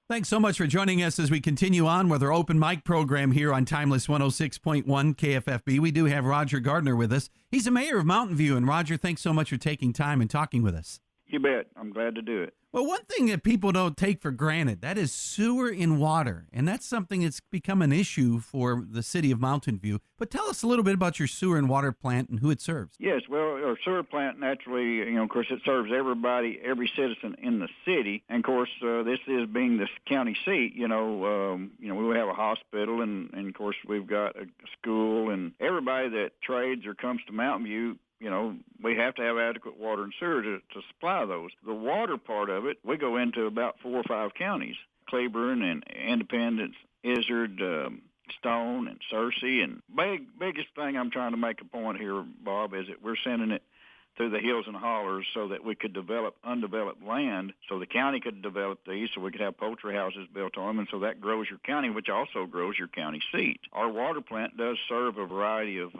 Thanks so much for joining us as we continue on with our open mic program here on Timeless 106.1 KFFB. We do have Roger Gardner with us. He's the mayor of Mountain View. And Roger, thanks so much for taking time and talking with us. You bet. I'm glad to do it. Well, one thing that people don't take for granted, that is sewer and water. And that's something that's become an issue for the city of Mountain View. But tell us a little bit about your sewer and water plant and who it serves. Yes, well, our sewer plant naturally, of course, it serves everybody, every citizen in the city. And, of course, this is being the county seat, we have a hospital and, of course, we've got a school. And everybody that trades or comes to Mountain View, we have to have adequate water and sewer to supply those. The water part of it, we go into about 4 or 5 counties, Cleburne and Independence, Izzard, Stone and Searcy. And biggest thing I'm trying to make a point here, Bob, is that we're sending it through the hills and hollers so that we could develop undeveloped land, so the county could develop these, so we could have poultry houses built on them, and so that grows your county, which also grows your county seat. Our water plant does serve a variety of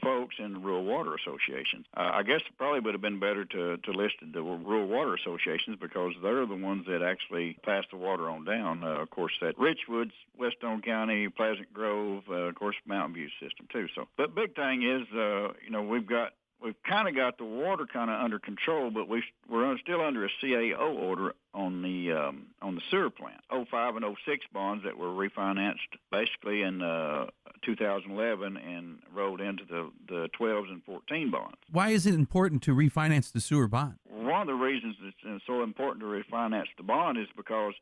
folks in rural water associations. I guess it probably would have been better to list the rural water associations because they're the ones that actually pass the water on down. Of course, that Richwoods, Westone County, Pleasant Grove, of course, Mountain View system too. So, but big thing is, we've kind of got the water kind of under control, but we're still under a CAO order on the sewer plant. 05 and 06 bonds that were refinanced basically in 2011 and rolled into the 12s and 14 bonds. Why is it important to refinance the sewer bond? One of the reasons it's so important to refinance the bond is because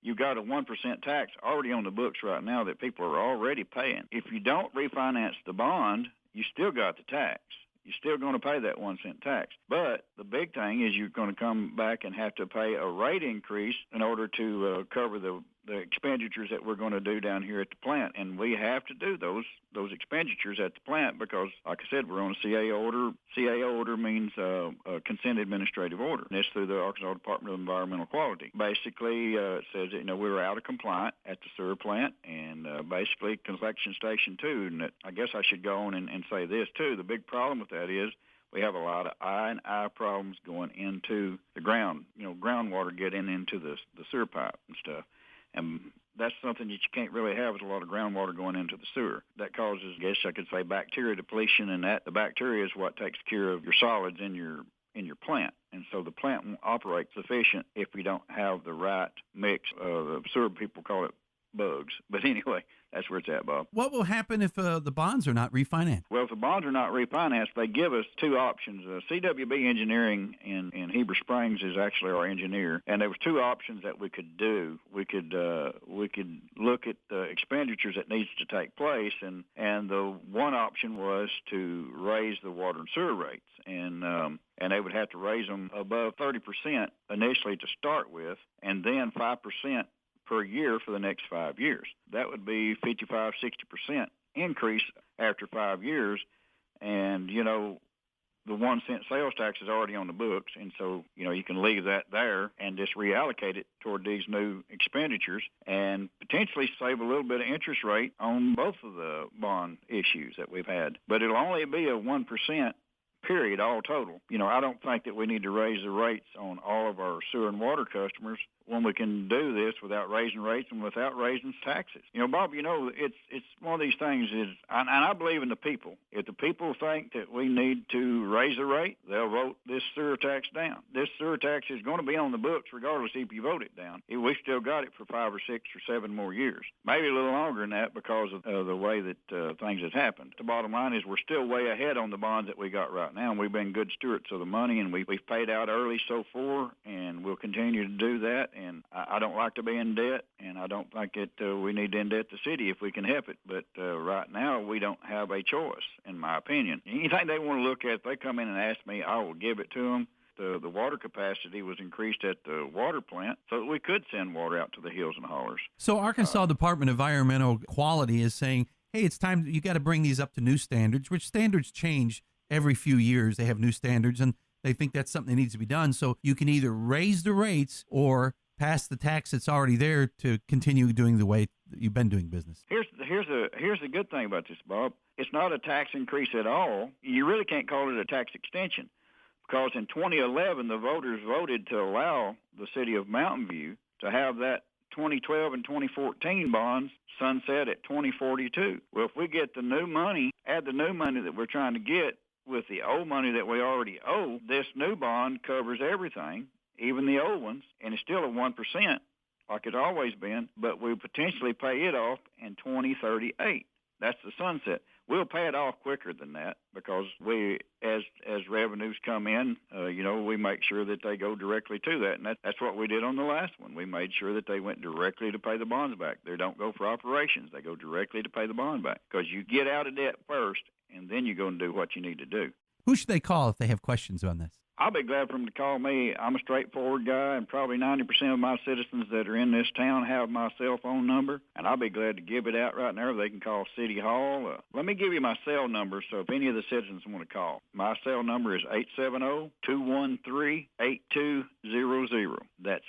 you've got a 1% tax already on the books right now that people are already paying. If you don't refinance the bond, you still got the tax. You're still going to pay that 1 cent tax. But the big thing is you're going to come back and have to pay a rate increase in order to cover the expenditures that we're going to do down here at the plant. And we have to do those expenditures at the plant because, like I said, we're on a CAO order. CAO order means a consent administrative order. And it's through the Arkansas Department of Environmental Quality. Basically, it says that, we were out of compliance at the sewer plant and basically collection station 2. And I guess I should go on and say this, too. The big problem with that is we have a lot of I problems going into the ground, groundwater getting into the sewer pipe and stuff. And that's something that you can't really have is a lot of groundwater going into the sewer. That causes, I guess I could say, bacteria depletion, and the bacteria is what takes care of your solids in your plant. And so the plant won't operate sufficient if we don't have the right mix. The sewer people call it bugs. But anyway, that's where it's at, Bob. What will happen if the bonds are not refinanced? Well, if the bonds are not refinanced, they give us 2 options. CWB Engineering in Heber Springs is actually our engineer, and there was 2 options that we could do. We could look at the expenditures that needs to take place, and the one option was to raise the water and sewer rates, and they would have to raise them above 30% initially to start with, and then 5% per year for the next 5 years. That would be 55, 60% increase after 5 years. And, the 1 cent sales tax is already on the books. And so, you can leave that there and just reallocate it toward these new expenditures and potentially save a little bit of interest rate on both of the bond issues that we've had. But it'll only be a 1% period all total. I don't think that we need to raise the rates on all of our sewer and water customers when we can do this without raising rates and without raising taxes. Bob, it's one of these things is, and I believe in the people. If the people think that we need to raise the rate, they'll vote this sewer tax down. This sewer tax is going to be on the books regardless if you vote it down. We've still got it for 5 or 6 or 7 more years, maybe a little longer than that because of the way that things have happened. The bottom line is we're still way ahead on the bonds that we got right now, and we've been good stewards of the money, and we've paid out early so far, and we'll continue to do that. And I don't like to be in debt, and I don't think that we need to indebt the city if we can help it. But right now, we don't have a choice, in my opinion. Anything they want to look at, if they come in and ask me, I will give it to them. The water capacity was increased at the water plant so that we could send water out to the hills and hollers. So Arkansas Department of Environmental Quality is saying, hey, it's time, you got to bring these up to new standards, which standards change every few years. They have new standards, and they think that's something that needs to be done. So you can either raise the rates or pass the tax that's already there to continue doing the way that you've been doing business. Here's the good thing about this, Bob. It's not a tax increase at all. You really can't call it a tax extension because in 2011, the voters voted to allow the city of Mountain View to have that 2012 and 2014 bonds sunset at 2042. Well, if we get the new money, add the new money that we're trying to get with the old money that we already owe, this new bond covers everything, even the old ones, and it's still at 1%, like it's always been, but we potentially pay it off in 2038. That's the sunset. We'll pay it off quicker than that because we, as revenues come in, we make sure that they go directly to that, and that's what we did on the last one. We made sure that they went directly to pay the bonds back. They don't go for operations. They go directly to pay the bond back because you get out of debt first, and then you go and do what you need to do. Who should they call if they have questions on this? I'll be glad for them to call me. I'm a straightforward guy, and probably 90% of my citizens that are in this town have my cell phone number, and I'll be glad to give it out right now. They can call City Hall. Let me give you my cell number, so if any of the citizens want to call. My cell number is 870-213-8200. That's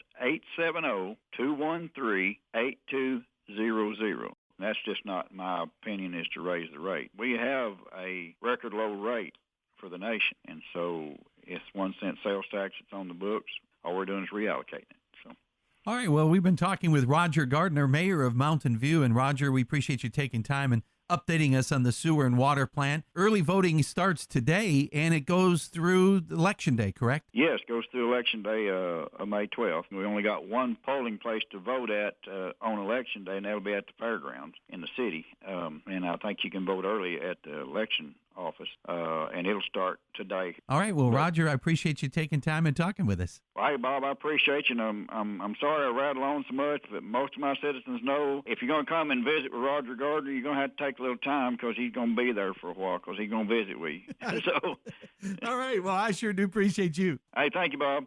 870-213-8200. That's just not my opinion is to raise the rate. We have a record low rate for the nation, and so it's 1 cent sales tax that's on the books. All we're doing is reallocating it. So, all right, well, we've been talking with Roger Gardner, mayor of Mountain View, and Roger, we appreciate you taking time and updating us on the sewer and water plant. Early voting starts today, and it goes through Election Day, correct? Yes, it goes through Election Day of May 12th. We only got one polling place to vote at on Election Day, and that'll be at the fairgrounds in the city. And I think you can vote early at the election office, and it'll start today. All right, well, Roger, I appreciate you taking time and talking with us. Well, hey, Bob, I appreciate you, and I'm sorry I rattle on so much, but most of my citizens know if you're going to come and visit with Roger Gardner, you're going to have to take a little time because he's going to be there for a while because he's going to visit with you. So, all right, well, I sure do appreciate you. Hey, thank you, Bob.